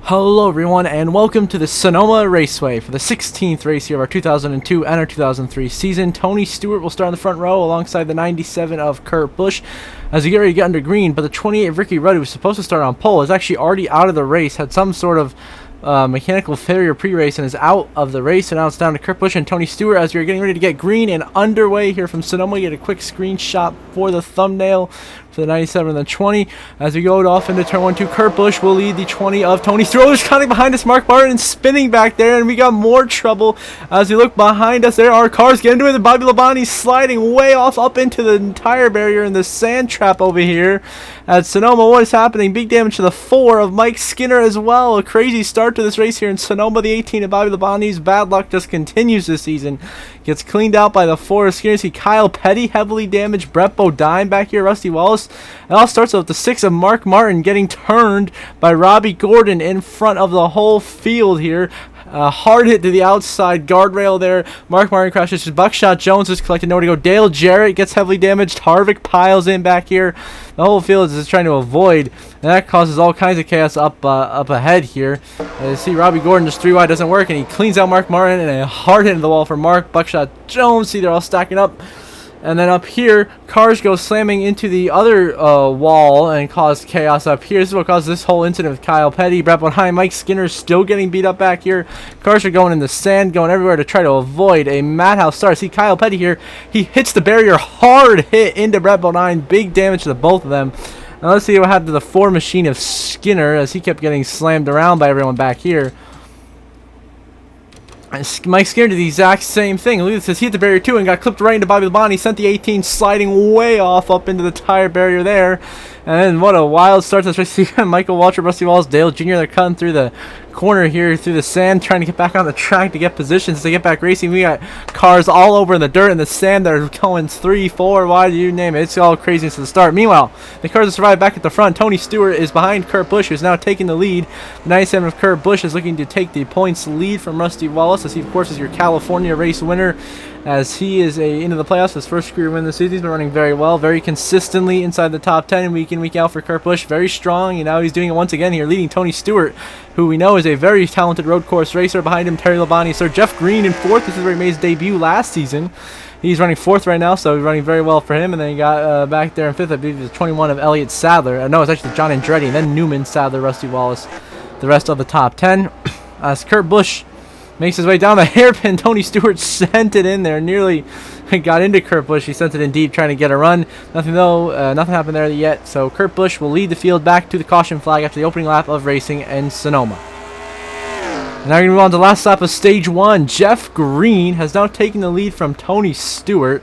Hello everyone and welcome to the Sonoma Raceway for the 16th race here of our 2002 NR2003 season. Tony Stewart will start in the front row alongside the 97 of Kurt Busch as we get ready to get under green, but the 28 of Ricky Rudd, who was supposed to start on pole, is actually already out of the race, had some sort of mechanical failure pre-race and is out of the race, and now it's down to Kurt Busch and Tony Stewart as we're getting ready to get green and underway here from Sonoma. You get a quick screenshot for the thumbnail for the 97 and the 20 as we go off into turn 1-2. Kurt Busch will lead the 20 of Tony Stewart. There's cutting behind us, Mark Martin spinning back there, and we got more trouble as we look behind us. There are cars getting into it, and Bobby Labonte's sliding way off up into the entire barrier in the sand trap over here at Sonoma. What is happening? Big damage to the 4 of Mike Skinner as well. A crazy start to this race here in Sonoma. The 18 of Bobby Labonte's bad luck just continues this season. Gets cleaned out by the 4 of Skinner. See Kyle Petty heavily damaged. Brett Bodine back here. Rusty Wallace. It all starts with the 6 of Mark Martin getting turned by Robbie Gordon in front of the whole field here. Hard hit to the outside guardrail there. Mark Martin crashes. Buckshot Jones is collected. Nowhere to go. Dale Jarrett gets heavily damaged. Harvick piles in back here. The whole field is just trying to avoid, and that causes all kinds of chaos up ahead here. You see Robbie Gordon just 3 wide doesn't work, and he cleans out Mark Martin, and a hard hit into the wall for Mark. Buckshot Jones. See, they're all stacking up. And then up here, cars go slamming into the other wall and cause chaos up here. This is what caused this whole incident with Kyle Petty. Brett behind Mike Skinner still getting beat up back here. Cars are going in the sand, going everywhere to try to avoid a madhouse start. See Kyle Petty here. He hits the barrier, hard hit into Brett Bodine. Big damage to the both of them. Now let's see what happened to the 4 machine of Skinner as he kept getting slammed around by everyone back here. Mike Skinner did the exact same thing. Look at this. He hit the barrier too and got clipped right into Bobby Labonte. Sent the 18 sliding way off up into the tire barrier there. And then what a wild start to this race. See Michael Waltrip, Rusty Wallace, Dale Jr. They're cutting through the corner here through the sand, trying to get back on the track to get positions to get back racing. We got cars all over in the dirt and the sand that are going 3, 4 wide, you name it. It's all craziness to the start. Meanwhile, the cars that survive back at the front. Tony Stewart is behind Kurt Busch, who's now taking the lead. The 97 of Kurt Busch is looking to take the points lead from Rusty Wallace, as he of course is your California race winner, as he is into the playoffs. His first career win this season. He's been running very well, very consistently inside the top 10 week in, week out for Kurt Busch. Very strong, and now he's doing it once again here, leading Tony Stewart, who we know is a very talented road course racer. Behind him, Terry Labonte. Sir Jeff Green in 4th. This is where he made his debut last season. He's running 4th right now, so he's running very well for him. And then he got back there in 5th, I believe, the 21 of Elliott Sadler. No, it's actually John Andretti, and then Newman, Sadler, Rusty Wallace, the rest of the top 10. As Kurt Busch makes his way down the hairpin, Tony Stewart sent it in there, nearly got into Kurt Busch. He sent it in deep, trying to get a run. Nothing happened there yet. So Kurt Busch will lead the field back to the caution flag after the opening lap of racing in Sonoma. And now we're going to move on to the last lap of stage 1. Jeff Green has now taken the lead from Tony Stewart,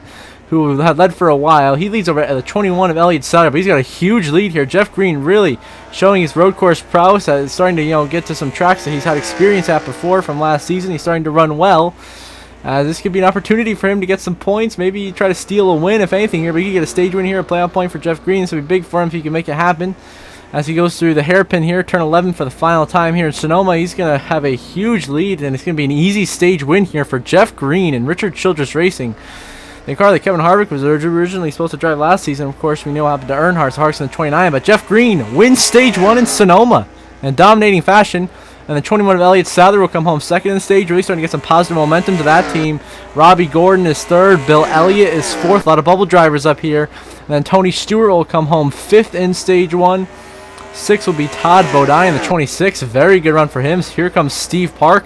who had led for a while. He leads over at the 21 of Elliott Sadler, but he's got a huge lead here. Jeff Green really showing his road course prowess. Starting to get to some tracks that he's had experience at before from last season. He's starting to run well. This could be an opportunity for him to get some points. Maybe try to steal a win, if anything, here. But he could get a stage win here, a playoff point for Jeff Green. This would be big for him if he can make it happen. As he goes through the hairpin here, turn 11 for the final time here in Sonoma, he's going to have a huge lead, and it's going to be an easy stage win here for Jeff Green and Richard Childress Racing. The car that Kevin Harvick was originally supposed to drive last season, of course, we know what happened to Earnhardt, so Harvick's in the 29, but Jeff Green wins stage 1 in Sonoma in dominating fashion. And the 21 of Elliott Sadler will come home 2nd in the stage, really starting to get some positive momentum to that team. Robbie Gordon is 3rd. Bill Elliott is 4th. A lot of bubble drivers up here. And then Tony Stewart will come home 5th in stage 1. 6th will be Todd Bodine, the 26th. Very good run for him. So here comes Steve Park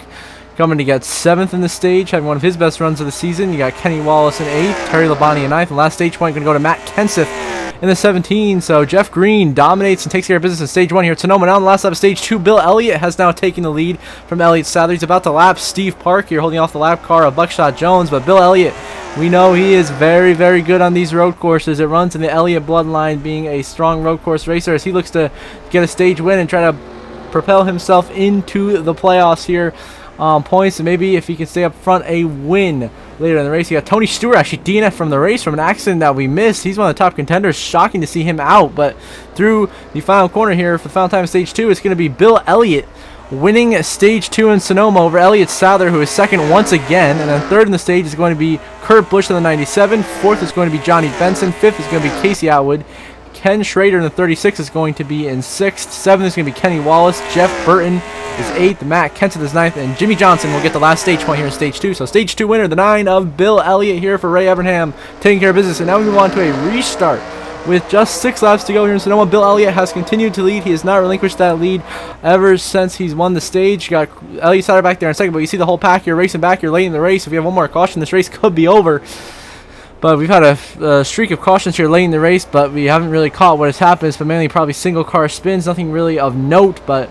coming to get 7th in the stage, having one of his best runs of the season. You got Kenny Wallace in 8th, Terry Labonte in 9th. And last stage point going to go to Matt Kenseth in the 17. So Jeff Green dominates and takes care of business in stage 1 here at Sonoma. Now in the last lap of stage 2, Bill Elliott has now taken the lead from Elliott Sadler. He's about to lap Steve Park here, holding off the lap car of Buckshot Jones. But Bill Elliott, we know he is very, very good on these road courses. It runs in the Elliott bloodline, being a strong road course racer, as he looks to get a stage win and try to propel himself into the playoffs here. Points, and maybe if he can stay up front, a win later in the race. You got Tony Stewart actually DNF from the race from an accident that we missed. He's one of the top contenders. Shocking to see him out, but through the final corner here for the final time of stage 2, it's going to be Bill Elliott winning stage 2 in Sonoma over Elliott Sadler, who is 2nd once again, and then 3rd in the stage is going to be Kurt Busch in the 97. 4th is going to be Johnny Benson. 5th is going to be Casey Atwood. Ken Schrader in the 36 is going to be in 6th. 7th is going to be Kenny Wallace. Jeff Burton is 8th. Matt Kenseth is 9th. And Jimmy Johnson will get the last stage point here in Stage 2. So Stage 2 winner, the 9 of Bill Elliott here for Ray Evernham, taking care of business. And now we move on to a restart. With just 6 laps to go here in Sonoma, Bill Elliott has continued to lead. He has not relinquished that lead ever since he's won the stage. Got Elliott Sadler back there in second, but you see the whole pack here racing back. You're late in the race. If you have one more caution, this race could be over. But we've had a streak of cautions here late in the race, but we haven't really caught what has happened. It's been mainly probably single car spins, nothing really of note, but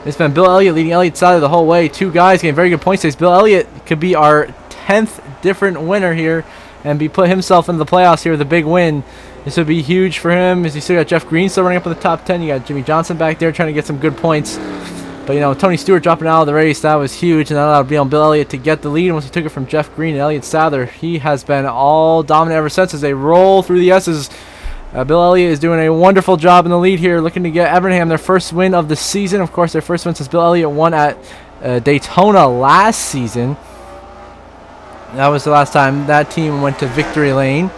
it's been Bill Elliott leading Elliott Sadler the whole way. 2 guys getting very good points today. Bill Elliott could be our 10th different winner here and be put himself into the playoffs here with a big win. This would be huge for him, as you still got Jeff Green still running up in the top 10. You got Jimmy Johnson back there trying to get some good points. But, you know, Tony Stewart dropping out of the race, that was huge, and that allowed Bill Elliott to get the lead. Once he took it from Jeff Green and Elliott Sadler, he has been all dominant ever since as they roll through the S's. Bill Elliott is doing a wonderful job in the lead here, looking to get Evernham their first win of the season. Of course, their first win since Bill Elliott won at Daytona last season. That was the last time that team went to victory lane.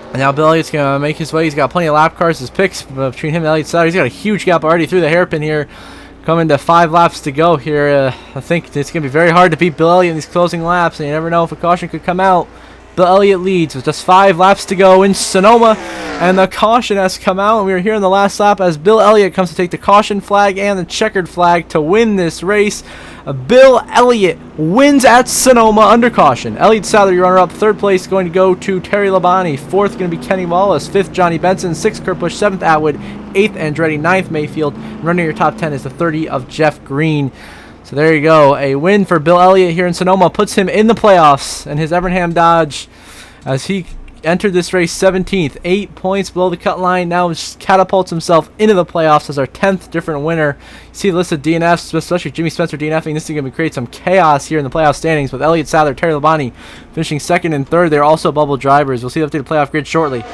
And now Bill Elliott's going to make his way. He's got plenty of lap cars. His picks between him and Elliott Sadler. He's got a huge gap already through the hairpin here. Coming to 5 laps to go here. I think it's going to be very hard to beat Bill Elliott in these closing laps. And you never know if a caution could come out. Bill Elliott leads with just 5 laps to go in Sonoma. And the caution has come out. And we are here in the last lap as Bill Elliott comes to take the caution flag and the checkered flag to win this race. Bill Elliott wins at Sonoma under caution. Elliott Sadler, your runner-up. 3rd place going to go to Terry Labonte. 4th going to be Kenny Wallace. 5th, Johnny Benson. 6th, Kurt Busch. 7th, Atwood. 8th, Andretti. 9th, Mayfield. And running your top 10 is the 30 of Jeff Green. So there you go. A win for Bill Elliott here in Sonoma puts him in the playoffs. And his Evernham Dodge, as he entered this race 17th, 8 points below the cut line, now catapults himself into the playoffs as our 10th different winner. You see the list of DNFs, especially Jimmy Spencer DNFing. This is going to create some chaos here in the playoff standings with Elliott Sadler, Terry Labonte finishing 2nd and 3rd. They're also bubble drivers. We'll see the updated playoff grid shortly.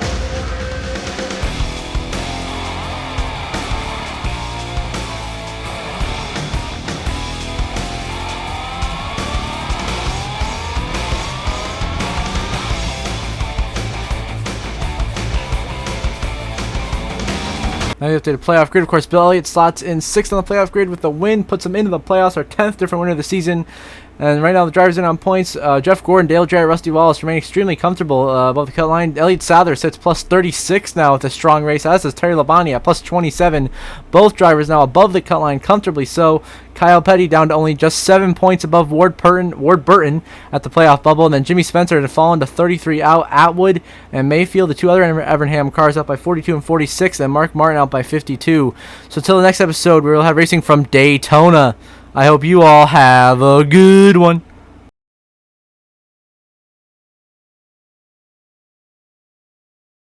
Now the updated playoff grid. Of course, Bill Elliott slots in 6th on the playoff grid with the win, puts him into the playoffs, our 10th different winner of the season. And right now the drivers in on points. Jeff Gordon, Dale Jarrett, Rusty Wallace remain extremely comfortable above the cut line. Elliott Sadler sits plus 36 now with a strong race, as does Terry Labonte at plus 27. Both drivers now above the cut line, comfortably so. Kyle Petty down to only just 7 points above Ward Burton at the playoff bubble. And then Jimmy Spencer had fallen to 33 out. Atwood and Mayfield, the 2 other Evernham cars, up by 42 and 46. And Mark Martin out by 52. So until the next episode, we will have racing from Daytona. I hope you all have a good one.